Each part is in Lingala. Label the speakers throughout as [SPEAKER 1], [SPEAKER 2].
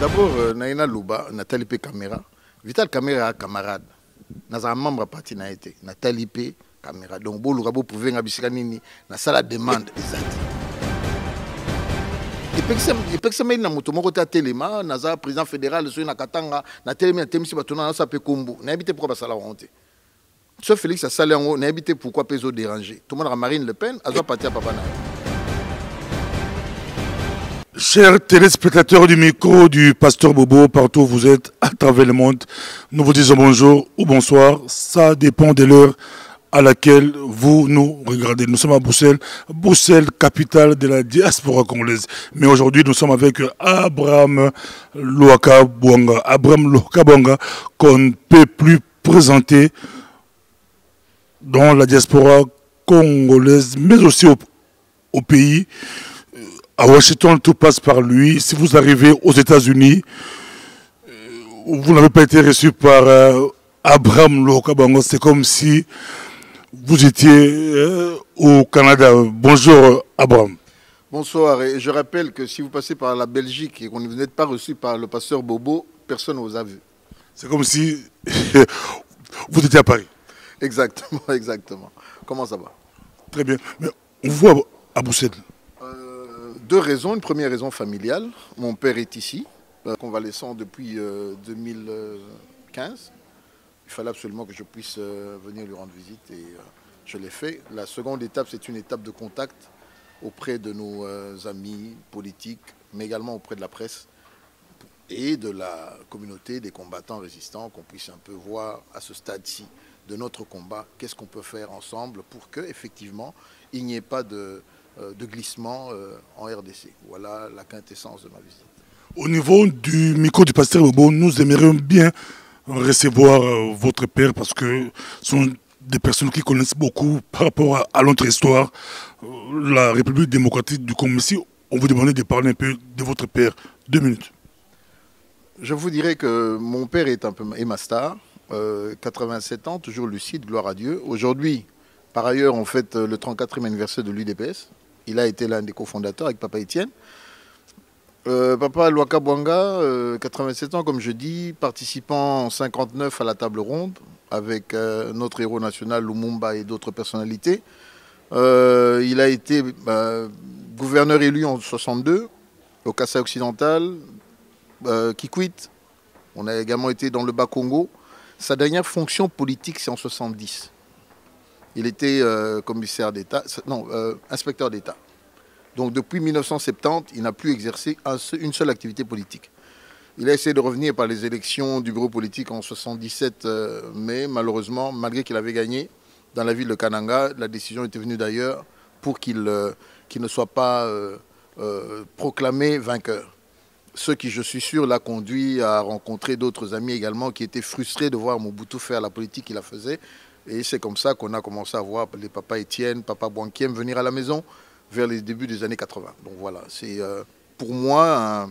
[SPEAKER 1] D'abord, Naina Louba, Nathalie P. Caméra. Vital Caméra, camarade. Nous avons un membre parti na été. Nathalie P. Caméra. Donc, vous pouvez nini na sala demande exacte. Et puis que ça m'a dit na moto moko ta téléma, naza président fédéral sur na katanga, na téléma temisi batona na sape kombo. Na habité pourquoi sala honte. Sauf Félix a salé en haut, na habité pourquoi peso déranger. Tout le monde a Marine Le Pen, a parti à papa na.
[SPEAKER 2] Chers téléspectateurs du micro du Pasteur Bobo, partout où vous êtes, à travers le monde, nous vous disons bonjour ou bonsoir. Ça dépend de l'heure à laquelle vous nous regardez. Nous sommes à Bruxelles, Bruxelles, capitale de la diaspora congolaise. Mais aujourd'hui, nous sommes avec Abraham Louaka Bouanga. Abraham Louaka Bouanga, qu'on ne peut plus présenter dans la diaspora congolaise, mais aussi au pays. À Washington, tout passe par lui. Si vous arrivez aux États-Unis, vous n'avez pas été reçu par Abraham Louaka Bouanga. C'est comme si vous étiez au Canada. Bonjour Abraham.
[SPEAKER 1] Bonsoir. Et je rappelle que si vous passez par la Belgique et qu'on ne vous n'êtes pas reçu par le pasteur Bobo, personne ne vous a vu.
[SPEAKER 2] C'est comme si vous étiez à Paris.
[SPEAKER 1] Exactement, exactement. Comment ça va?
[SPEAKER 2] Très bien. Mais on vous voit à Bruxelles.
[SPEAKER 1] Deux raisons. Une première raison familiale. Mon père est ici, convalescent depuis 2015. Il fallait absolument que je puisse venir lui rendre visite et je l'ai fait. La seconde étape, c'est une étape de contact auprès de nos amis politiques, mais également auprès de la presse et de la communauté des combattants résistants, qu'on puisse un peu voir à ce stade-ci de notre combat, qu'est-ce qu'on peut faire ensemble pour que, effectivement, il n'y ait pas de glissement en RDC. Voilà la quintessence de ma visite.
[SPEAKER 2] Au niveau du micro du pasteur Bobo, nous aimerions bien recevoir votre père parce que ce sont des personnes qui connaissent beaucoup par rapport à notre histoire, la République démocratique du Congo. Si on vous demandait de parler un peu de votre père, 2 minutes.
[SPEAKER 1] Je vous dirais que mon père est un peu ma star, 87 ans, toujours lucide, gloire à Dieu. Aujourd'hui, par ailleurs, on fête le 34e anniversaire de l'UDPS. Il a été l'un des cofondateurs avec Papa Étienne. Papa Louaka Bouanga, 87 ans, comme je dis, participant en 59 à la table ronde avec notre héros national Lumumba et d'autres personnalités. Il a été gouverneur élu en 62 au Kassai occidental, Kikwit. On a également été dans le Bas-Congo. Sa dernière fonction politique, c'est en 70. Il était commissaire d'État, non, inspecteur d'État. Donc depuis 1970, il n'a plus exercé une seule activité politique. Il a essayé de revenir par les élections du bureau politique en 77, mais malheureusement, malgré qu'il avait gagné dans la ville de Kananga, la décision était venue d'ailleurs pour qu'il ne soit pas proclamé vainqueur. Ce qui, je suis sûr, l'a conduit à rencontrer d'autres amis également qui étaient frustrés de voir Mobutu faire la politique qu'il a faisait. Et c'est comme ça qu'on a commencé à voir les Papa Étienne, Papa Bouankiem venir à la maison vers les débuts des années 80. Donc voilà, c'est pour moi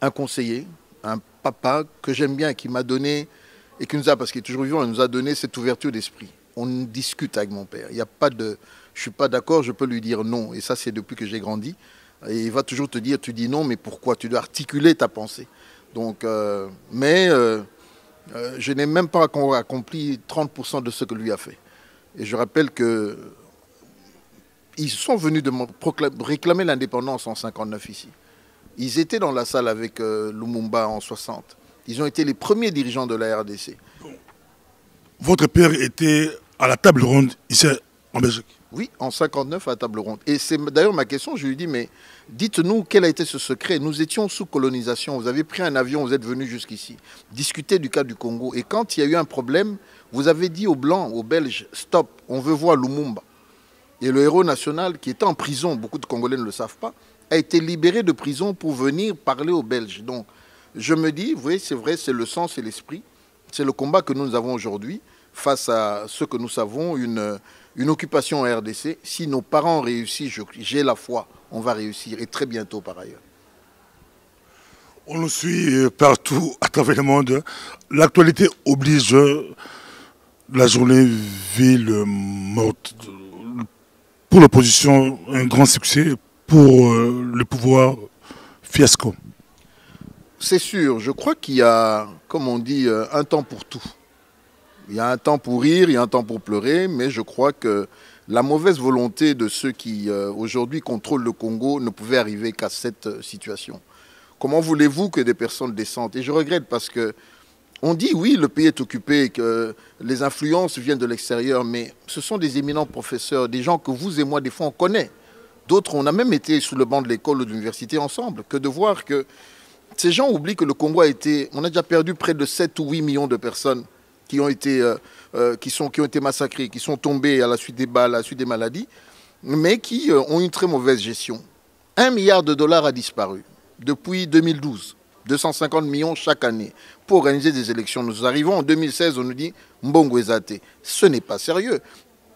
[SPEAKER 1] un conseiller, un papa que j'aime bien, qui m'a donné, et qui nous a, parce qu'il est toujours vivant, il nous a donné cette ouverture d'esprit. On discute avec mon père. Il y a pas de, je ne suis pas d'accord, je peux lui dire non. Et ça, c'est depuis que j'ai grandi. Et il va toujours te dire, tu dis non, mais pourquoi? Tu dois articuler ta pensée. Donc, je n'ai même pas accompli 30% de ce que lui a fait. Et je rappelle que ils sont venus de réclamer l'indépendance en 59 ici. Ils étaient dans la salle avec Lumumba en 60. Ils ont été les premiers dirigeants de la RDC.
[SPEAKER 2] Votre père était à la table ronde ici en Belgique?
[SPEAKER 1] Oui, en 59 à la table ronde. Et c'est d'ailleurs ma question, je lui dis, mais dites-nous quel a été ce secret. Nous étions sous colonisation, vous avez pris un avion, vous êtes venus jusqu'ici, discuter du cas du Congo. Et quand il y a eu un problème, vous avez dit aux Blancs, aux Belges, stop, on veut voir Lumumba. Et le héros national, qui était en prison, beaucoup de Congolais ne le savent pas, a été libéré de prison pour venir parler aux Belges. Donc, je me dis, vous voyez, c'est vrai, c'est le sens et l'esprit. C'est le combat que nous avons aujourd'hui face à ce que nous savons, une occupation en RDC. Si nos parents réussissent, j'ai la foi, on va réussir, et très bientôt par ailleurs.
[SPEAKER 2] On nous suit partout à travers le monde. L'actualité oblige la journée ville morte. Pour l'opposition, un grand succès. Pour le pouvoir, fiasco.
[SPEAKER 1] C'est sûr, je crois qu'il y a, comme on dit, un temps pour tout. Il y a un temps pour rire, il y a un temps pour pleurer, mais je crois que la mauvaise volonté de ceux qui aujourd'hui contrôlent le Congo ne pouvait arriver qu'à cette situation. Comment voulez-vous que des personnes décentes, et je regrette parce que on dit oui, le pays est occupé, que les influences viennent de l'extérieur, mais ce sont des éminents professeurs, des gens que vous et moi, des fois, on connaît. D'autres, on a même été sous le banc de l'école ou de l'université ensemble, que de voir que ces gens oublient que le Congo a été... On a déjà perdu près de 7 ou 8 millions de personnes qui ont été massacrées, qui sont tombées à la suite des balles, à la suite des maladies, mais qui ont une très mauvaise gestion. 1 milliard de dollars a disparu depuis 2012. 250 millions chaque année pour organiser des élections. Nous arrivons en 2016, on nous dit Mbongo Ezate. Ce n'est pas sérieux.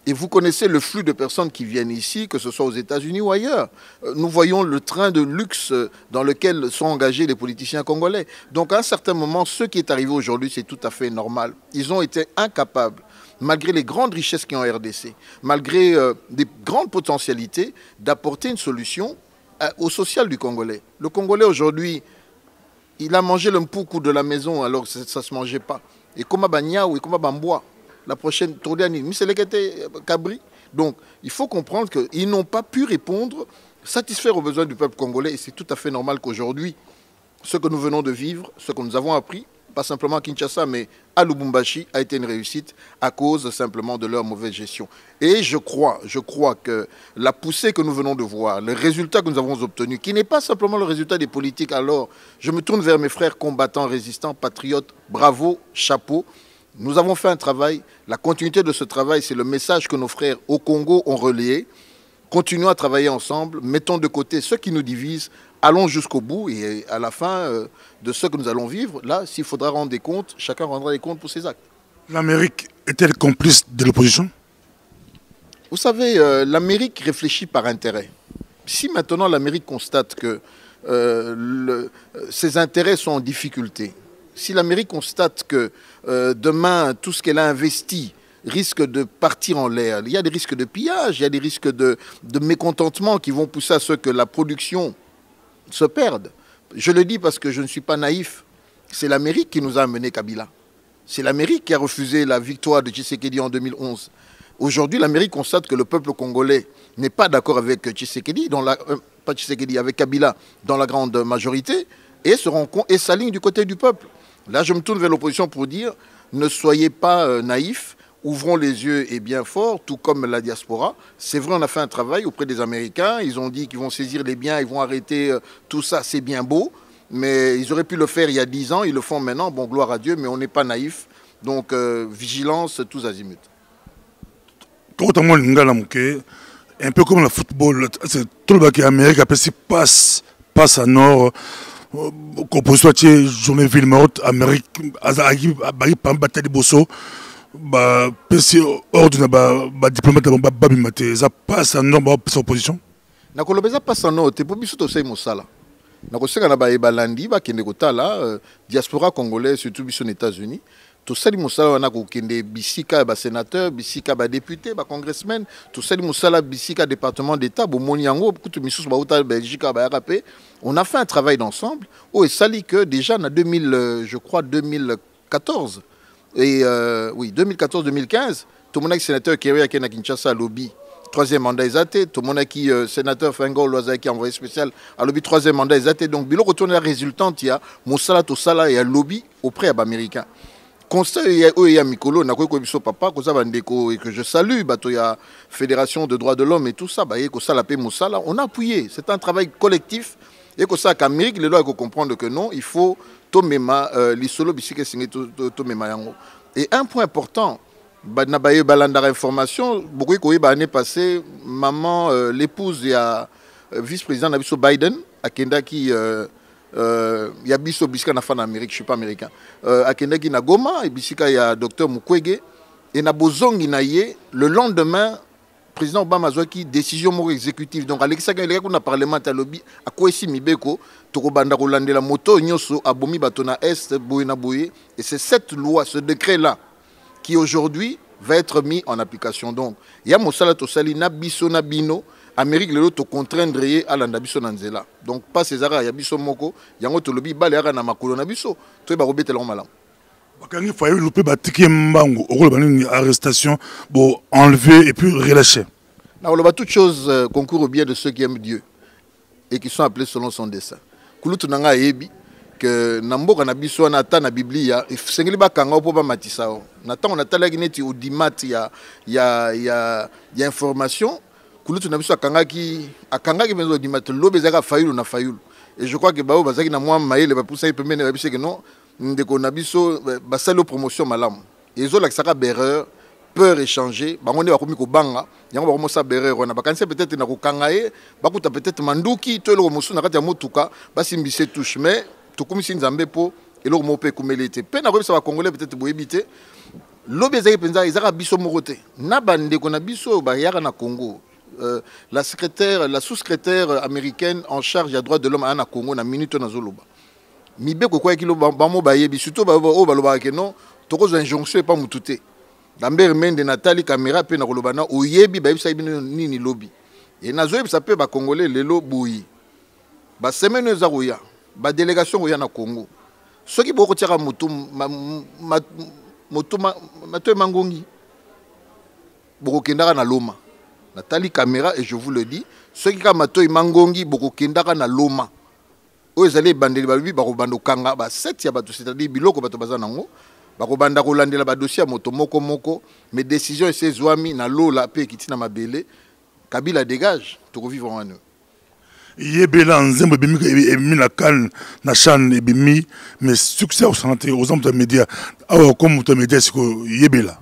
[SPEAKER 1] Et vous connaissez le flux de personnes qui viennent ici, que ce soit aux États-Unis ou ailleurs. Nous voyons le train de luxe dans lequel sont engagés les politiciens congolais. Donc à un certain moment, ce qui est arrivé aujourd'hui, c'est tout à fait normal. Ils ont été incapables, malgré les grandes richesses qui ont en RDC, malgré des grandes potentialités, d'apporter une solution au social du Congolais. Le Congolais aujourd'hui, il a mangé le mpoukou de la maison alors que ça ne se mangeait pas. Et comme Bagnaou et comme Bambois, la prochaine Tourdiani, Cabri. Donc il faut comprendre qu'ils n'ont pas pu répondre, satisfaire aux besoins du peuple congolais. Et c'est tout à fait normal qu'aujourd'hui, ce que nous venons de vivre, ce que nous avons appris, pas simplement à Kinshasa, mais à Lubumbashi, a été une réussite à cause simplement de leur mauvaise gestion. Et je crois que la poussée que nous venons de voir, le résultat que nous avons obtenu, qui n'est pas simplement le résultat des politiques, alors je me tourne vers mes frères combattants, résistants, patriotes, bravo, chapeau. Nous avons fait un travail. La continuité de ce travail, c'est le message que nos frères au Congo ont relayé. Continuons à travailler ensemble, mettons de côté ce qui nous divise, allons jusqu'au bout et à la fin de ce que nous allons vivre, là, s'il faudra rendre des comptes, chacun rendra des comptes pour ses actes.
[SPEAKER 2] L'Amérique est-elle complice de l'opposition?
[SPEAKER 1] Vous savez, l'Amérique réfléchit par intérêt. Si maintenant l'Amérique constate que ses intérêts sont en difficulté, si l'Amérique constate que demain, tout ce qu'elle a investi risque de partir en l'air, il y a des risques de pillage, il y a des risques de mécontentement qui vont pousser à ce que la production se perde. Je le dis parce que je ne suis pas naïf. C'est l'Amérique qui nous a amené Kabila. C'est l'Amérique qui a refusé la victoire de Tshisekedi en 2011. Aujourd'hui, l'Amérique constate que le peuple congolais n'est pas d'accord avec Tshisekedi, pas Tshisekedi, avec Kabila dans la grande majorité, et s'aligne du côté du peuple. Là, je me tourne vers l'opposition pour dire, ne soyez pas naïfs, ouvrons les yeux et bien fort, tout comme la diaspora. C'est vrai, on a fait un travail auprès des Américains. Ils ont dit qu'ils vont saisir les biens, ils vont arrêter tout ça. C'est bien beau, mais ils auraient pu le faire il y a 10 ans. Ils le font maintenant. Bon, gloire à Dieu, mais on n'est pas naïf. Donc, vigilance, tous azimuts.
[SPEAKER 2] Un peu comme le football, tout le bac américain après si passe à nord. Qu'on soit journée ville morte, Amérique, par bataille de Bosso. PC hors de diplomate babimate ça passe en nombre de opposition
[SPEAKER 1] na kolobeza passe en note pour biso to sei mosala na kosenga na ba ebalandi ba kende kotala diaspora congolaise surtout biso aux États-Unis to sali mosala wana ko kende bisika ba sénateur bisika ba député ba congressmen to sali mosala bisika département d'état bo moni yango kutu misusu ba uta Belgique ba RAP. On a fait un travail d'ensemble et sali que déjà en 2014 et oui, 2014-2015, tout le monde qui sénateur qui est à Kinshasa à lobby, troisième mandat exaté, tout le monde qui sénateur Fengol Loaza qui est envoyé spécial à lobby, troisième mandat exaté. Donc, bilo retourne la résultante, il y a Moussala Tosala et à lobby auprès des Américains. Constat, il y a Mikolo, papa, que je salue, il y a Fédération de droits de l'homme et tout ça, on a appuyé. C'est un travail collectif. Et que ça, qu'Amérique, les lois, comprendre que non, il faut et un point important, information, beaucoup de l'année passée, maman, l'épouse et vice-président de Biden, à Kendaki, il y a Bisso Bisca en Amérique, je ne suis pas américain, à Kendaki na Goma, et Bissika il y a docteur Mukwege, et na Bozongi na ye, le lendemain, le président Obama a pris une décision exécutive. Donc, Alexa Gaïleka, on a parlement à lobby, à Kouessi Mibeko, Tokobanda Rolande la moto, Nyoso, Abomi Batona Est, Boyena Boye. Et c'est cette loi, ce décret-là, qui aujourd'hui va être mis en application. Donc, il y a Moussala Tosali, Nabiso Nabino, Amérique lelo to contraindre ye alanda biso na nzela. Donc pas César ya biso moko yango to lobi bale yaka na makolo na biso to ba robetela malamu.
[SPEAKER 2] Bakangi faye loupé batiki mbango okolo bani arrestation bon enlever et puis relâcher.
[SPEAKER 1] Na oloba toute chose concourt au bien de ceux qui aiment Dieu et qui sont appelés selon son dessein. Kulutu nanga yebi que namboka na biso na ta na Biblia sengeli bakanga po ba matisa na ta on atalaki neti audimat ya information kulutu na biso akangaki benzo audimat lobe zaka fayulu na fayulu et je crois que bao bazaki na moi maele ba poussa pemene ba biso que non ndeko na biso basalo promotion malamu ezo la saka berreur peur échanger bango ne bakomi ko banga yango bakomo sa berreur na bakanisa peut-être na ko kangaye bakuta peut-être manduki to eloko mosu na kati ya motuka basimbise touche mais tokomisi nzambe po eloko mo pe kumelete pe na ko bisa ba congolais peut-être boyebite lobi ezaki penza ezaka biso moko te na bandeko na biso ba yaka na Congo la sous-secrétaire américaine en charge des droits de l'homme à Congo na minute na zoloba mibeko kwa kilo ba mo ba yebi surtout ba o ba loba ke non tokozo injonction pas mutute Lambert Mende Nathalie caméra pe na koloba na oyebi ba yebisa bino nini lobi et na zoyebi ça pe ba congolais lelo boyi ba semaine za roya ba délégation roya na Congo soki boko tiaka mutu mato mangongi boko kendaka na loma Nathalie caméra et je vous le dis soki ka mato mangongi boko kendaka na loma o ezali bandeli balubi bako bando kanga ba 7 ya bato c'est-à-dire biloko bato bazana ngo bako banda kolandela ba dossier moto moko mais décision et ces ouami na lola pe kitina mabele Kabila dégage to vivre en eux
[SPEAKER 2] Yebela nzembo bimi na kan na chan bimi mais succès au santé aux hommes de médias awa comme to médias siko yebela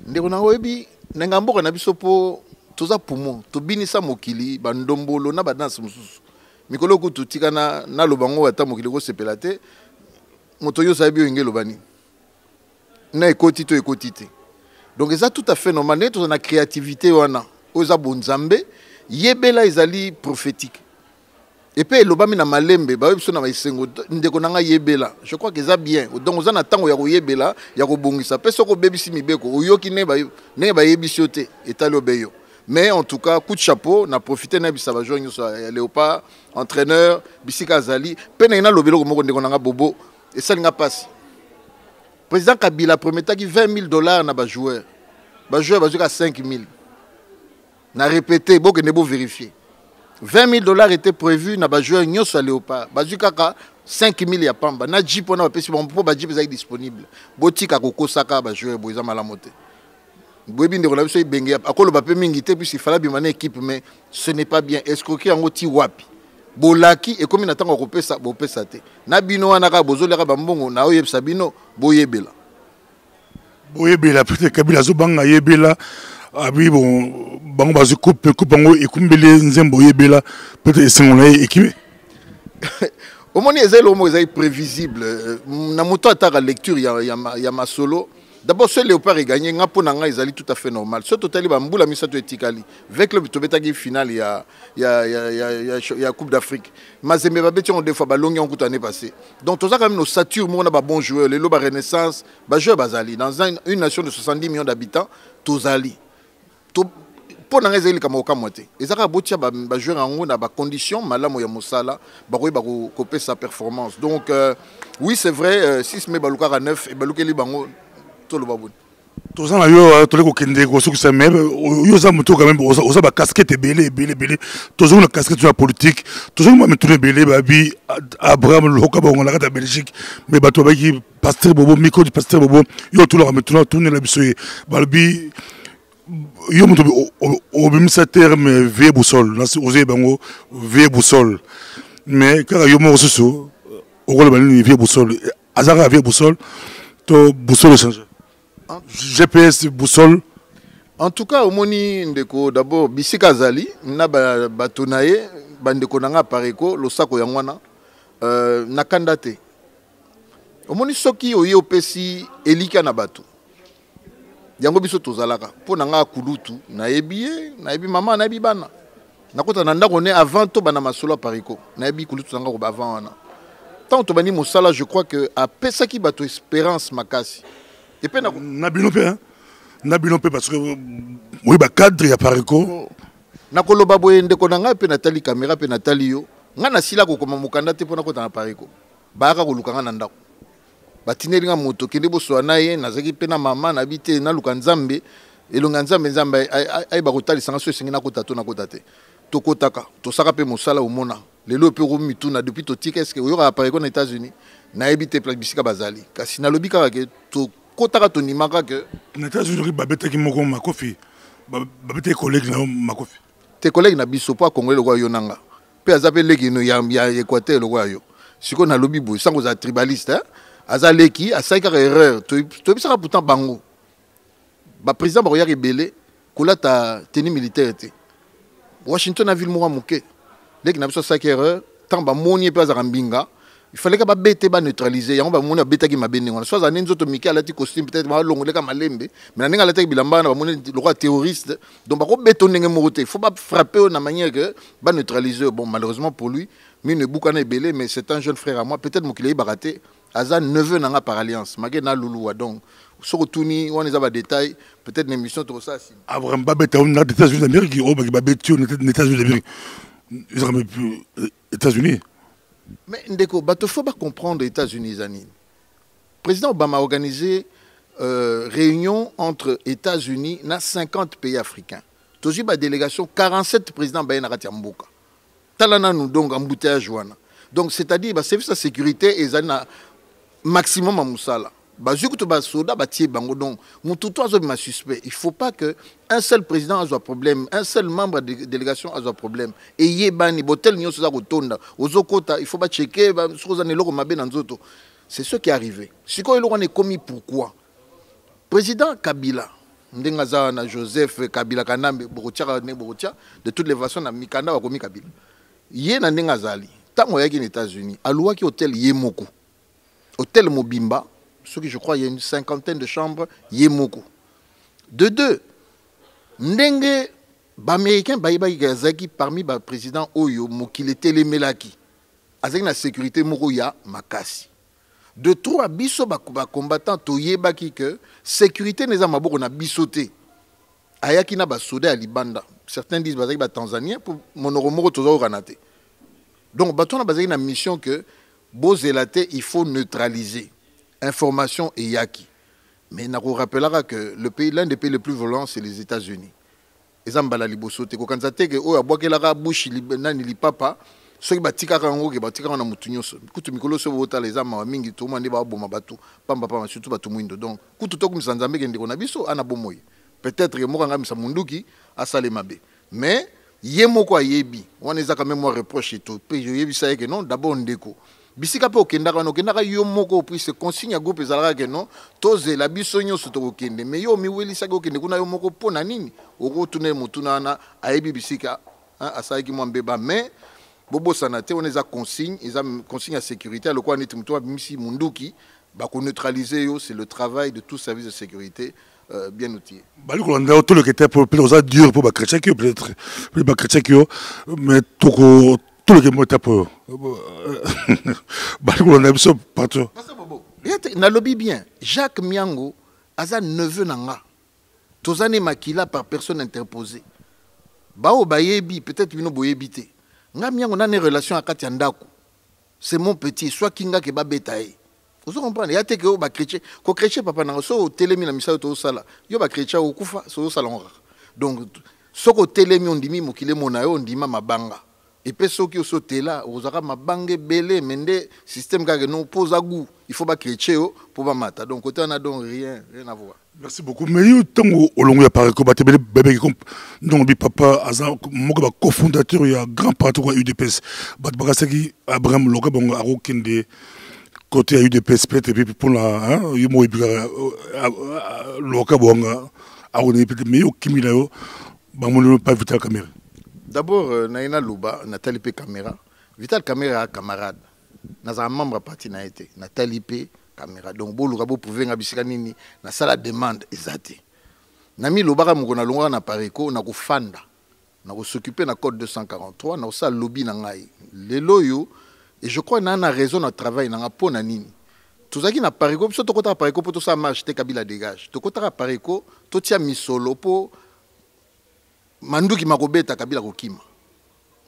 [SPEAKER 1] ndeko na oyebi nenga mboka na biso po toza poumon to binisa mokili bandombolo na badanse mususu mikolo kutu tika na lobango ata mokili ko sepela te moto yo sabi yo ngelo bani na ekoti to ekoti te donc ça tout à fait normal net na créativité wana oza bonzambe yebela ezali prophétique et puis lobami na malembe ba biso na maisengo ndeko nanga yebela je crois que ça bien donc oza na tango ya ko yebela ya ko bongisa pe soko bebisi mibeko oyoki ne ba yebisi te etali obeyo mais en tout cas coup de chapeau na profiter na bisa ba joueur nyoso ya Léopard entraîneur bisika azali pe na ina lobelo ko moko ndeko nanga bobo et ça nga passe président Kabila prometaki $20,000 na ba joueur bazuka 5,000 na répété beaucoup ne beau vérifier $20,000 étaient prévus na ba joueur nyoso Léopard bazuka 5,000 ya pamba na jeep on a pesi bon ba jeep est disponible botika kokosaka ba joueur boza malamote boyebi ndeko na biso ibenge akolo ba pe mingi te puis il fallait bien maner équipe mais ce n'est pas bien escroquer en oti wapi bolaki et comme na tango kopesa bopesa te na bino wana ka bozoleka bambongo na oyebisa bino boyebela
[SPEAKER 2] peut-être Kabila zo banga yebela abi bon bango bazu coupe bango ekumbele nzembo yebela peut-être esengona équipe
[SPEAKER 1] omoni ezelo mo ezai prévisible na moto ataka lecture ya masolo. D'abord, ce Léopard est gagné, ils allaient tout à fait normal. Ce total, il va m'bouler misato etikali. Avec le tobetagi final, il y a Coupe d'Afrique. Mazembe babeti on deux fois ballon en coup l'année passée. Donc tout ça quand même nos satures, on a ba bon joueur, les Loba Renaissance, ba joueur bazali dans une nation de 70 millions d'habitants, tozali. Pour na ngezeli kama okamote. Ezaka botia ba joueur en na ba condition malamu ya mosala, ba ko copier sa performance. Donc oui, c'est vrai 6 mai baluka à 9 et balukeli bango tout le babou.
[SPEAKER 2] Tout ça, yo, tout le monde qui est gros que ça même, yo ça moto quand même, osa ba casquette belé. Toujours la casquette sur la politique, toujours moi me tourner belé, babi Abraham Loka ba on la carte Belgique, mais bato ba qui pasteur bobo micro du pasteur bobo, yo tout le monde tourner la bisoye, babi yo moto au même sa terme vie boussole, là c'est osé bango vie boussole, mais car yo mo ressources, au rôle de vie boussole, azara vie boussole, to boussole changer. GPS boussole.
[SPEAKER 1] En tout cas, au moni ndeko d'abord bisika zali na batonaye bandeko nanga pareko losako yangwana na kandate. Au moni soki oye opesi elika na bato. Yango biso tozalaka po nanga kulutu na ebi mama na ebi bana. Nakota na ndako ne avant to bana masolo pareko. Na ebi kulutu nanga ko avant wana. Tant to bani mosala je crois que a pesa ki bato espérance makasi. Et puis
[SPEAKER 2] Nabino parce que oui bah cadre ya pareko
[SPEAKER 1] nakoloba boye ndeko na nga pe natali caméra pe natali yo nga na sila ko koma mukanda te pona ko ta pareko baaka ko lukanga na ndako batineli nga moto kende bo na ye nazaki pe na mama na bite na luka nzambe elonga nzambe nzambe ay ba kotali sanga so singi na kota to na kota te to kotaka to saka pe mosala umona lelo pe ko mituna depuis to tika est-ce que yo ka pareko na États-Unis na ebite place bisika bazali kasi na lobi kaka ke to kotaka to nimaka ke
[SPEAKER 2] na États-Unis babeta ki moko makofi babeta collègue na makofi
[SPEAKER 1] tes collègues na biso pa congolais lo kwa yo nanga pe azape leki no ya Équateur lo kwa yo siko na lobi boy sango za tribaliste hein azaleki asaka erreur to bisaka pourtant bango ba président ba roya rebelle kolata tenue militaire te Washington a ville mora moke leki na biso asaka erreur tant ba moni pe azaka mbinga il fallait que ba bete ba neutraliser yango ba moni beta ki mabene ngona soit za nzoto miki alati costume peut-être ba longoleka malembe mais na alati bilamba na ba moni le roi terroriste donc ba ko beto ndenge morote il faut pas frapper na manière que ba neutraliser bon malheureusement pour lui mais ne boukana belé mais c'est un jeune frère à moi peut-être mo qu'il ba raté aza neveu nanga par alliance magé na luluwa donc so retourni on les a ba détail peut-être une émission trop ça si
[SPEAKER 2] Abraham ba beta on a des États-Unis d'Amérique oh ba beto on était des États-Unis d'Amérique ils ont plus États-Unis.
[SPEAKER 1] Mais ndeko bato faut pas comprendre les États-Unis zanine. Président Obama a organisé réunion entre États-Unis na 50 pays africains. Toji ba délégation 47 présidents ba na kati mboka. Talana nous donc embouteillage wana. Donc c'est-à-dire ba service de sécurité ezana maximum à musala. Ba jukuto ba soda ba tie bango donc mututo azo ma suspect. Il faut pas que un seul président a un problème, un seul membre de délégation a un problème. Et yebani botel nyoso za kotonda, ozokota, il faut pas checker ba soza ne loko mabe na nzoto. C'est ce qui est arrivé. Siko eloko est commis pourquoi? Président Kabila ndengaza na Joseph Kabila Kanambe Borotia ne Borotia de toutes les façons na mikanda wa komi Kabila. Yé na ndengazali. Tango yaki aux États-Unis, alouaki hôtel Yemoko. Hôtel Mobimba. Ce qui je crois, il y a une cinquantaine de chambres, Yemoko. De deux, Ndenge, Américain, Gazaki, parmi les présidents Oyo, Mokile Telemelaki, avec la sécurité Moroya, Makasi. De trois, Bisso, combattant, Toyebaki, que sécurité n'est pas maboko na bisoté. Ayaki na basode à Libanda. Certains disent que c'est Tanzanien, pour Monoromoro, Tozo Ranate. Donc, on a basé une mission que, Bozélate, il faut neutraliser. Information et yaki. Mais on rappellera que l'un des pays les plus violents, c'est les États-Unis. Et ça, c'est liboso. Quand on dit que oh, abokelaka bouche nani li papa, ceux qui batika kango qui batika na mutunyoso. Kutu mikolo so bota les ama mingi to mandi ba boma batu. Pamba pamba surtout batu mwindo. Donc kutu to comme sanzambe ngende kona biso ana bomoy. Peut-être que mo kanga misa munduki asale mabe. Mais yemoko ayebi. On ezaka même moi reproche to. Pe je yebi ça que non d'abord ndeko. Bisika pe okendaka no kendaka yo moko puis se consigne à groupe ezalaka que non toze la biso nyoso to okende mais yo mi welisa ko okende kuna yo moko pona nini okotuna mutuna na ayebi bisika asaki mo mbeba mais bobo sanate on les a consigne à sécurité le quoi neti mutu misi munduki ba ko neutraliser yo c'est le travail de tout service de sécurité bien outillé.
[SPEAKER 2] Bali ko landa tout le qui était pour dur pour ba chrétien qui peut-être ba chrétien qui mais tout le monde est pour. Partout.
[SPEAKER 1] Na lobby bien. Jacques Miango, aza neveu nanga. Tozane makila par personne interposée. Bao bayebi, peut-être bino boyebite. Nga Miango na une relation à Katiandako. C'est mon petit, soit kinga ke ba betaye. Vous comprenez? Ya te ke o ba chrétien, ko chrétien papa nanga so telemi na misa to sala. Yo ba chrétien o kufa so sala on. Donc soko telemi ondimi mokile mona yo ondima mabanga. Et puis ceux qui sont là, vous aurez ma bangue belé, mais le système qui nous pose à goût, il faut pas créer pour pas mater. Donc côté on a donc rien à voir.
[SPEAKER 2] Merci beaucoup. Mais il y a tant au long de Paris, comme bébé donc papa Azar, mon cofondateur, il y a grand parti de UDPS. Batbagasaki Abraham Loka bon a de côté à UDPS peut-être et puis pour la hein, il m'a dit Loka bon a on est mais au Kimila yo, bah mon pas Vital Caméra.
[SPEAKER 1] D'abord, Naina Louba, Nathalie P. Caméra. Vital Caméra, camarade. Nous avons un membre parti na été. Nathalie P. Caméra. Donc, si vous pouvez nini, na sala demande exacte. Nami Louba, mukona longa na pareko, na kufanda. Na s'occuper na code 243, na sa lobby na ngai. Les loyo, et je crois que na raison de travail, na po na nini. Tout ça qui na pareko, so to kota pareko pour tout ça marche, te Kabila dégage. To kota pareko, to tia misolo po manduki makobeta kabila kokima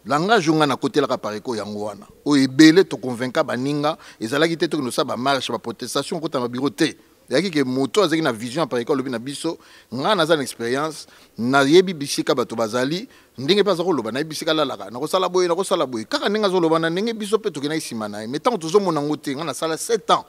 [SPEAKER 1] langage nga na côté la pareko yango wana o ebele to convaincre baninga ezalaki te to no sa ba marche ba protestation kota ba bureau te yaki ke moto azaki na vision pareko lobi na biso nga na za expérience na yebi bisika bato bazali ndenge pa za ko loba na bisika la laka na ko sala boye kaka ndenge zo loba na ndenge biso pe to kena isima na mais tant to zo mona ngote nga na sala 7 ans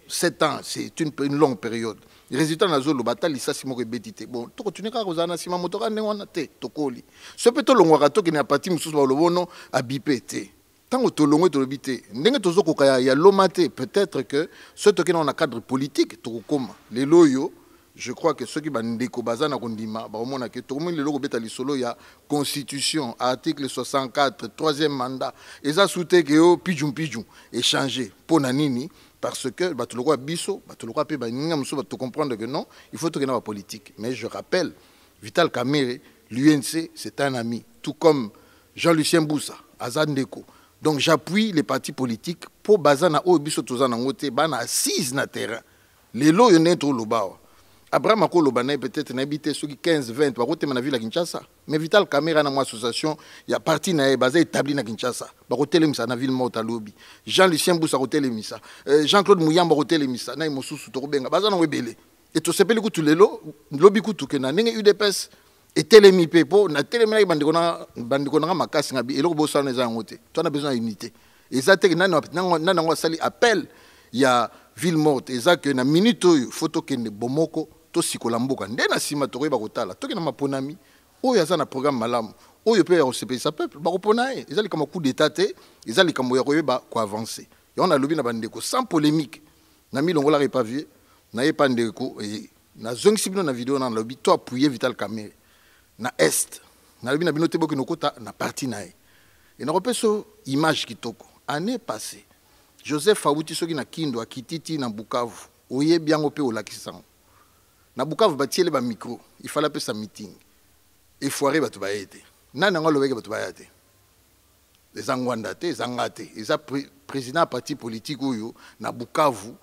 [SPEAKER 1] 7 ans c'est une longue période. Le résultat na zolo batali ça si moko betité bon to continuer ka kozana sima moto ka ndengwana te tokoli ce peut to longwa to ki na parti mususu ba lobono abipete tango to longwe to lobité ndenge to zo koka ya lomate peut-être que ce to ki na cadre politique to koma les loyo je crois que ceux qui bandeko bazana kondima ba omona ke to le logo beta lisolo ya constitution article 64 troisième mandat eza souté que yo pijum échanger pona nini parce que tu le vois biso tu le vois pe ba ninga muso ba to comprendre que non il faut que na politique mais je rappelle Vital Kamerhe l'UNC c'est un ami tout comme Jean-Lucien Boussa Azandeko donc j'appuie les partis politiques pour bazana o biso tozana ngote bana assise na terrain les loyo netro lobawa Abraham Akoloba peut-être n'habité ceux qui 15-20 par contre na ville à Kinshasa mais Vital Kamerhe na mo association il y a parti na basé établi na Kinshasa ba hôtel misa na ville mota lobi Jean-Lucien Boussa hôtel misa Jean-Claude Mouyamba hôtel misa na mosusu to benga bazana webele et to sepeli kutu lelo lobi kutu ke na ndenge UDPS et telemi pepo na telemi na bandiko na makasi ngabi eloko bosana za ngote to na besoin d'unité et ça te na sali appel il y a ville morte et ça que na minute photo kende bomoko to sikola mboka nde na sima to koyeba kotala to ke na maponami oyo aza na programme malamu oyo pe ya osepesa peuple ba kopona e ezali comme coup d'état te ezali comme ya koyeba ko avancer et on a lobi na bandeko sans polémique na milongola repavier na yepa ndeko et na zongi sibino na vidéo na lobi to appuyer Vital Kamerhe na est na lobi na binote boki nokota na parti na e et na repeso image kitoko année passée Joseph Fawuti soki na Kindo akititi na Bukavu oye biango pe olakisango na Bukavu batiele ba micro il fallait pe sa meeting et foirer batu ba yete nana ngalo beke batu ba yate les angwanda te zangate eza président parti politique oyo na Bukavu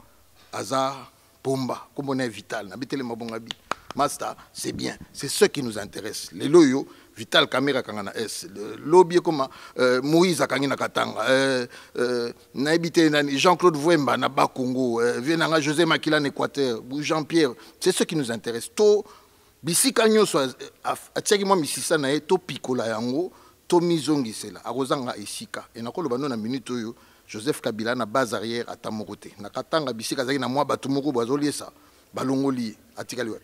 [SPEAKER 1] aza pomba comme on est Vital na bitele mabongabi master c'est bien c'est ce qui nous intéresse les loyo Vital Kamerhe kangana S le lobby comme Moïse akangina katanga na habité Jean-Claude Vouemba na Bakongo vienanga José Makila en Équateur Jean-Pierre c'est ce qui nous intéresse to bisika nyonso atiaki moi misisa na to pikola yango to mizongi sela akozanga esika et nakolo bano na minute oyo Joseph Kabila na base arrière atamokote na katanga bisika zaki na moi batu moko bazoliesa balongoli atikali wa.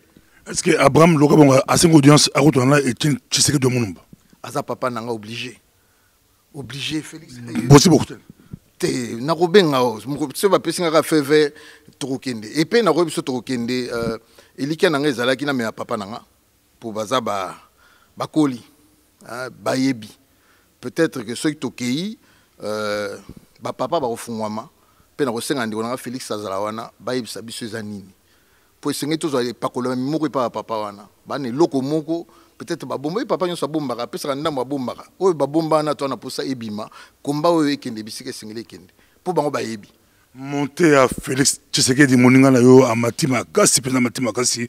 [SPEAKER 2] Est-ce que Abraham Lokabonga a une audience à retourner et Tshisekedi de Monumba?
[SPEAKER 1] Aza papa nanga obligé Félix.
[SPEAKER 2] Bossi beaucoup.
[SPEAKER 1] Te na robenga se ba pesinga ka feve trokende et pe na robiso trokende elika nanga ezalaki na me papa nanga pour baza ba bakoli bayebi peut-être que ceux qui tokei ba papa ba ofungwama pe na kosenga ndiko nanga Félix Azalawana bayebisa biso ezanini pour essayer tous les pacola moko pa papa wana bane loko moko peut-être ba bomba papa nyo sa bomba ka pesa ndamba bomba ka oyo ba bomba na to na posa ebima komba oyo ekende bisike singile kende pour bango ba yebi
[SPEAKER 2] monter à Félix Tshisekedi moninga na yo amati makasi pena mati makasi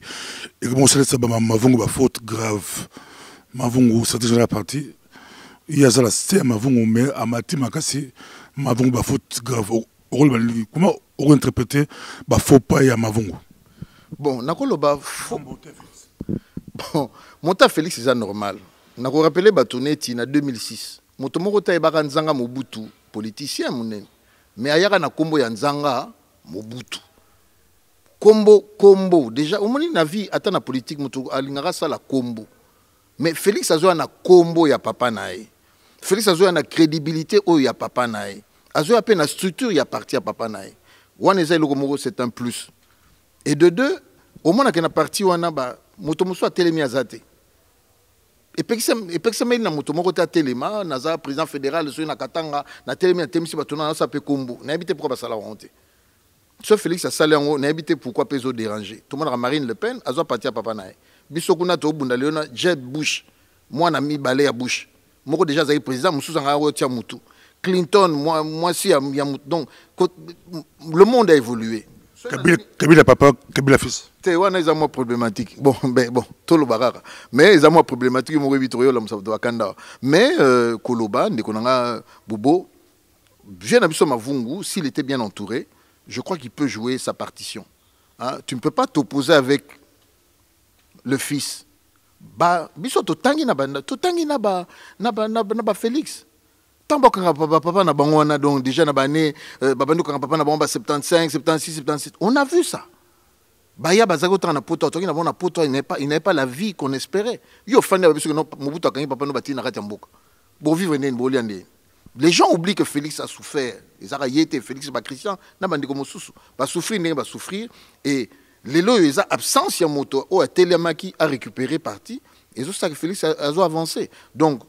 [SPEAKER 2] et comment ça ça ba mavungu ba faute grave mavungu ça déjà la partie il y a ça la c'est mavungu mais amati makasi mavungu ba faute grave comment on interpréter ba faux pas ya mavungu.
[SPEAKER 1] Bon, nakoloba bon, monta Félix c'est normal. Nako rappeler batoneti na 2006. Moto moko ta ebaka nzanga Mobutu, politicien munene. Mais ayaka na kombo ya nzanga Mobutu. Kombo déjà omoni na vie ata na politique moto alingaka sala kombo. Mais Félix azoya na kombo ya papa nae. Félix azoya na crédibilité oyo ya papa nae. Azoya pe na structure ya parti ya papa nae. Wana eza eloko moko c'est un plus. Et de deux, au moins na parti wana ba moto moso a telemi azate. Et pekisa na moto moko ta telema na za président fédéral so na katanga na telemi na temisi batona na sa pe kombo. Na habité pourquoi ba sala honte. Ce Félix a salé en na habité pourquoi peso déranger. Tout le monde a Marine Le Pen azo parti à papa nae. Biso kuna to bunda leona Jeb Bush. Moi na mi balé à Bush. Moko déjà za président musu zanga ro tia mutu. Clinton moi si ya donc le monde a évolué.
[SPEAKER 2] Kabila papa, Kabila fils.
[SPEAKER 1] C'est un moins problématique. Bon, tout le barara. Mais ils ont moins problématique. Mais Koloba, Ndekonanga, Bobo, s'il était bien entouré, je crois qu'il peut jouer sa partition. Hein? Tu ne peux pas t'opposer avec le fils. Biso totangi na Félix. Tant que papa na bango na donc déjà na bané babando quand papa na bango 75, 76, 77. On a vu ça. Baya bazago tan na poto toki na bona poto il n'est pas la vie qu'on espérait. Yo fanda biso no mobutu akangi papa no bati na kati mboka. Bon vivre né boliande. Les gens oublient que Félix a souffert. Ils a été Félix ba Christian na bandi comme susu. Ba souffrir né ba souffrir et les lois ils a absence ya moto o Telemaki a récupéré parti et ça que Félix a avancé. Donc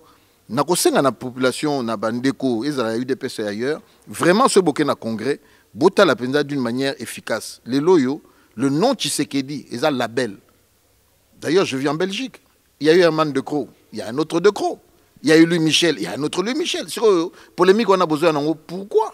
[SPEAKER 1] na kosenga na population na bandeko ezala UDPS ailleurs vraiment ce bokeh na congrès bota la penza d'une manière efficace les loyo le nom Tshisekedi ezala label. D'ailleurs je vis en Belgique, il y a eu un man de Croo, il y a un autre de Croo, il y a eu Louis Michel, il y a un autre Louis Michel. Sur polémique on a besoin nango pourquoi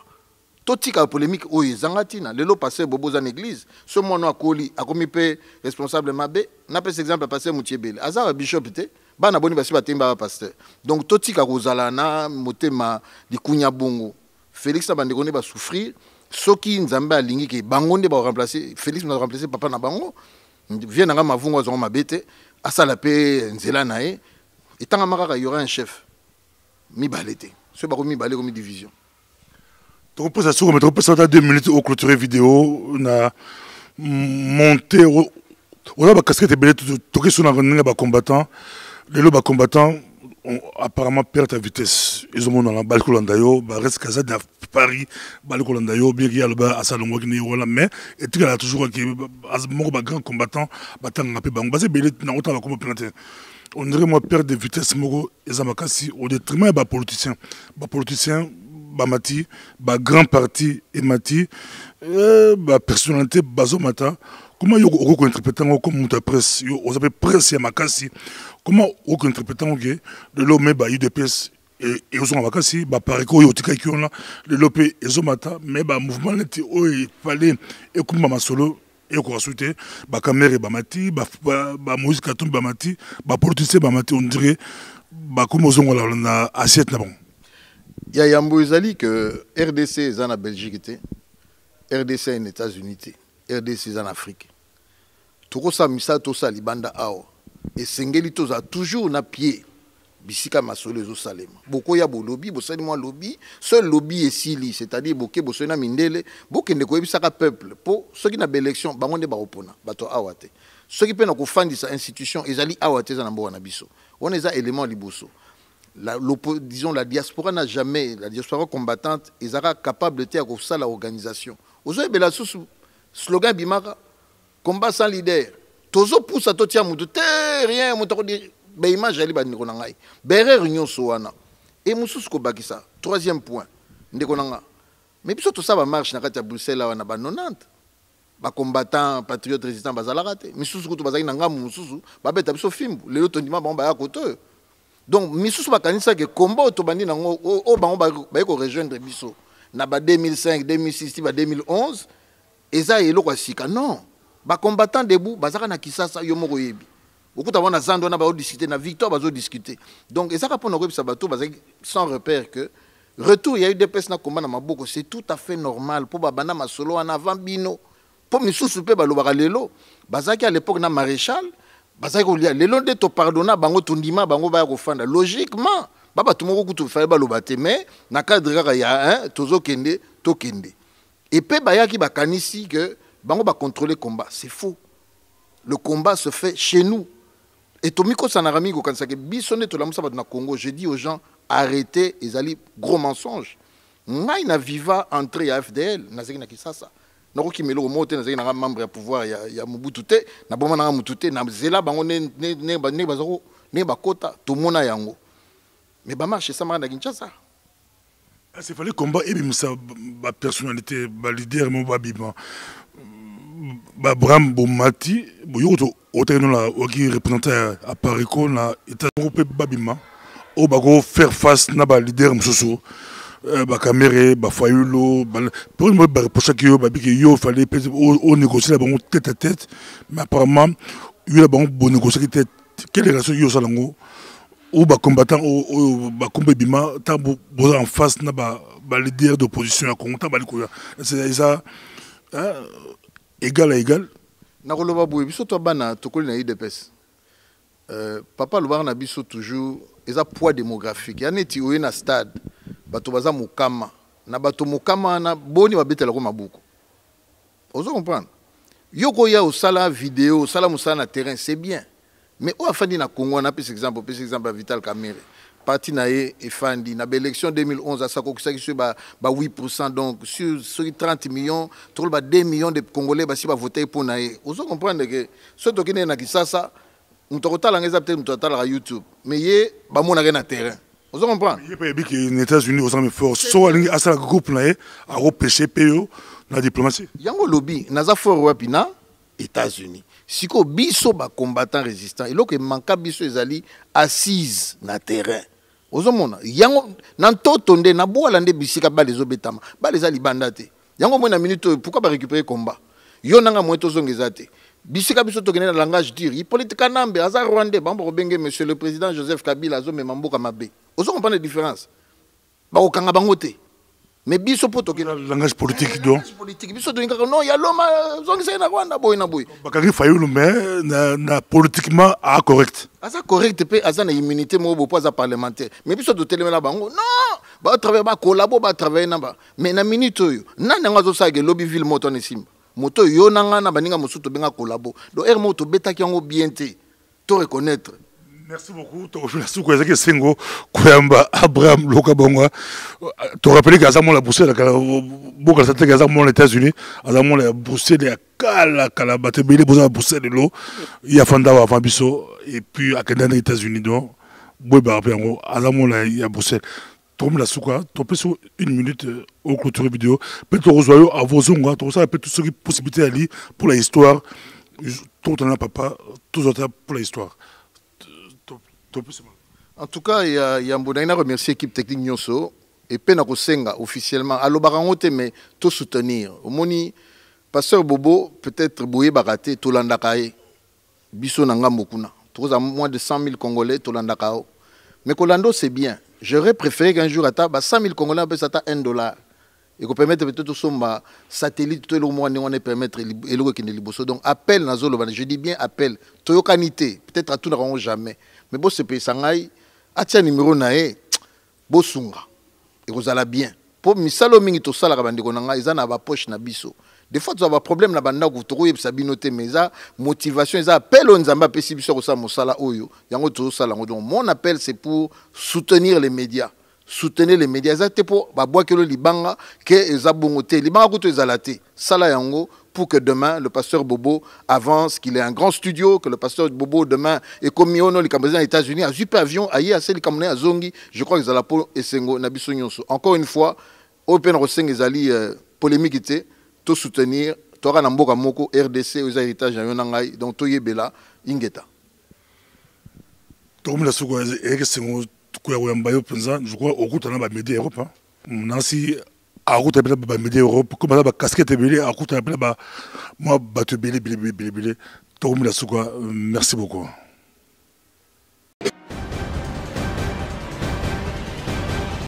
[SPEAKER 1] totika polémique oyo zangatina lelo passé bobo en église ce mono akoli akomi pe responsable mabe na pe exemple passé Moutiebele azara bishop té bana boni basi batemba pasteur donc totika kozala na motema likunya bongo Félix na bandeko ne ba souffrir soki nzambe alingi ke bango nde ba remplacer Félix na remplacer papa na bango vient nga mavungo zo mabete asala pe nzela nae etanga makaka y aura un chef mi balete ce ba ko mi balé comme division.
[SPEAKER 2] Donc, pour ça, on a 2 minutes au clôturé vidéo, on a monté, on a casquette belé, tout sur un combattant. Les combattants ont apparemment perdu la vitesse. Ils ont dans la balle Colandayo, reste casé à Paris, balle Colandayo, bien qu'il y a le bas à Salomon qui n'est mais et tu as toujours un grand combattant, battant un peu bangé, belé, n'a autant comme planté. On dirait moi perdre de vitesse, Moro, et Zamakasi, au détriment des politiciens. Politiciens, Bamati, grand parti Emati, personnalité Bazomata. Comment vous interprétez comme Mouta Presse, vous avez presse et Makasi. Comment vous interprétez de l'homme UDPS et aux Makasi, Pariko, Yotika qui ont là, le Lopé et Zomata, mais mouvement il fallait et comme Mama Solo. Et quoi souhaiter Bakamere Bamati, Moïse Katum Bamati, politicien Bamati, on dirait comme aux on a assiette là-bas.
[SPEAKER 1] Il y a Yambo Izali que RDC est en Belgique, RDC est en États-Unis, RDC est en Afrique. Tout ça, Misa, tout ça, Libanda Ao. Et Sengeli, tout ça, toujours na pied. Bisika Masole Salem. Beaucoup y a beau lobby, beaucoup de lobby. Seul lobby est Sili, c'est-à-dire beaucoup de na Mindele, beaucoup de ko peuple. Pour ceux qui n'ont pas d'élection, bango ne ba opona, bato awate. Ceux qui peuvent nous fonder sa institution, ils allaient awate za nambo na biso. On est à élément liboso. Disons la diaspora n'a jamais, la diaspora combattante, ils sera capable de faire ça la organisation. Aujourd'hui, bela sous slogan bimara, combat sans leader. Tozo pousse à totia mutu, rien, mutu dire, ben image ali ba nikonangai. Bere réunion soana. Et musus ko bakisa. Troisième point, ndekonanga. Mais biso tout ça va marche na kati ya Bruxelles là na ba 90. Ba combattant, patriote résistant bazala raté. Musus ko to bazaki na ngamu mususu, ba beta biso fimbu. Lelo tondima ba ya koto. Donc, Missous Bakanisa que combat Tobani nango au bango ba ko rejoindre biso na ba 2005, 2006, ba 2011 et ça yelo kwa sika non ba combattant debout bazaka na Kisasa yo moko yebi okuta wana zando na ba discuter na Victor bazo discuter donc et ça répond au ça bato bazaki sans repère que retour il y a eu des personnes na combat na maboko c'est tout à fait normal pour babana masolo en avant bino pour Missous pe ba lobaka lelo bazaki à l'époque na maréchal. Les longs de te pardonner, bango tundima, bango ba kofanda. Logiquement, baba tout le monde peut faire balobate, mais na cadre il y a un tozo kende, to kende. Et pe baya ki ba kanisi que bango ba contrôler le combat, c'est faux. Le combat se fait chez nous. Et Tomiko Sanarami ko kanisa ke bisonne to la musa na Congo, je dis aux gens arrêtez les ali gros mensonges. Ngai na viva entrer à FDL, na zeki na Kisasa. Nako kimelo moté na membre ya pouvoir ya Mobutu te na boma na Mobutu te na zela bango ne bazoko ne bakota to mona yango mais ba marche ça na Kinshasa.
[SPEAKER 2] Il fallait combat et bimsa ba personnalité ba leader mo ba bima ba Bram Bomati boyoto oteno la oki représenté à Pariko na état groupe ba bima o ba go faire face na ba leader msoso Bakamere, Bafayulo, pour chaque yo, il fallait négocier la banque tête à tête, mais apparemment, il y a la banque pour négocier tête. Quelle est la chose yo ou combattant ou combat bima, tant en face na leader d'opposition à Congo, c'est ça égal à égal.
[SPEAKER 1] Nakoloba boye biso to bana tokoli na IDPS. Papa Loubar na biso toujours eza poids démographique. Ya neti oye na stade bato baza mokama na bato mokama na boni babetela ko mabuko. Ozo comprendre. Yoko ya osala vidéo, osala musala na terrain, c'est bien. Mais o afandi na Congo na pese exemple Vital Kamerhe. Parti na e efandi na l'élection 2011 à Sakokisaki sur 8%, donc sur 30 millions, tout le 2 millions de Congolais si va voter pour nae. Vous comprenez que ce qui est na Kisasa, on te retale en peut-être on te YouTube, mais yé ba mon na terrain. Vous comprenez?
[SPEAKER 2] Il y a pas que les États-Unis aux armes fortes, soit à ça groupe nae à repêcher PO la diplomatie.
[SPEAKER 1] Yango lobby naza fort wapina États-Unis. Si ko biso ba combattant résistant, il que manka biso ezali assise na terrain. Ozomona yango nanto tonde na boala nde bisika ba les obetama ba les alibanda te yango mo na minute pourquoi ba récupérer combat yo nanga mo tozongeza te bisika biso tokene na langage dur il politique nambe aza rwandais bambo benge monsieur le président Joseph Kabila azo mema mboka mabe ozo comprendre la différence ba okanga bango te mais biso poto ke
[SPEAKER 2] langage politique donc
[SPEAKER 1] politique biso to ngaka non ya loma zongisa na Rwanda boy na boy
[SPEAKER 2] bakaki fayulu mais na politiquement a correct
[SPEAKER 1] asa correct pe asa na immunité mo bo poza parlementaire mais biso to telemela bango non ba travailler ba collabo ba travailler na ba mais na minute oyo nana ngazo sage lobby ville moto na simba moto yo nanga na baninga mosuto benga collabo do er moto betaki yango bien te to reconnaître.
[SPEAKER 2] Merci beaucoup. Tu as Sengo, Koyamba, Abraham, Lokabonga. Tu rappelles qu'à Zamon la Bruxelles, beaucoup de Zamon les États-Unis, à Zamon la Bruxelles, il y a Kalabate, il y a Bruxelles de l'eau, il y a Fanda avant Bisso, et puis à Canada, les États-Unis, donc, à Zamon il y a Bruxelles. Tom la souka, tu peux sur une minute au clôture vidéo, peut-être au à vos ongles, tu as peut-être toutes les possibilités à lire pour l'histoire, tout en a papa, tout autres pour l'histoire.
[SPEAKER 1] En tout cas, il y a remercier l'équipe technique Nyoso et Pena Kosenga officiellement. À l'Obarangote, mais tout soutenir. Au moni, Pasteur Bobo, peut-être Bouye Baraté, Tolandakae, Bisso Nanga Mokuna. Tous à moins de 100 000 Congolais, Tolandakao. Mais Kolando, c'est bien. J'aurais préféré qu'un jour, à 100 000 Congolais, on peut s'attendre $1. Et qu'on permette peut-être son satellite, tout le monde, on permettre le donc appel Nazolo, je dis bien appel. Toyokanité, peut-être à tout n'auront jamais. Mais bon, ce pays sangai, atia numéro nae, bo sunga. Et vous allez bien. Pour misalo mingi to sala kabandi konanga, ils en a ba poche na biso. Des fois, tu as un problème na banda ku to yeb sabinote meza, motivation, ils appellent on zamba pesi biso ko sa mosala oyo. Yango to sala donc mon appel c'est pour soutenir les médias. Soutenez les médias. C'est pour que le Libanga, que les abongotés, Libanga kuto ezalate. Sala yango pour que demain le pasteur Bobo avance, qu'il ait un grand studio, que le pasteur Bobo demain est comme Miono, les Camerounais aux États-Unis, un super avion, aïe, assez les Camerounais à Zongi. Je crois que Zalapo et Sengo Nabiso Nyonso. Encore une fois, Open Roseng ezali polémique était, tout soutenir, Tora Namboka Moko, RDC, aux héritages à Yonangai, donc Toye Bela, Ingeta.
[SPEAKER 2] Je crois au route on a média Europe Nancy à route à média Europe comme ça casquette belé à route à moi battu belé merci beaucoup.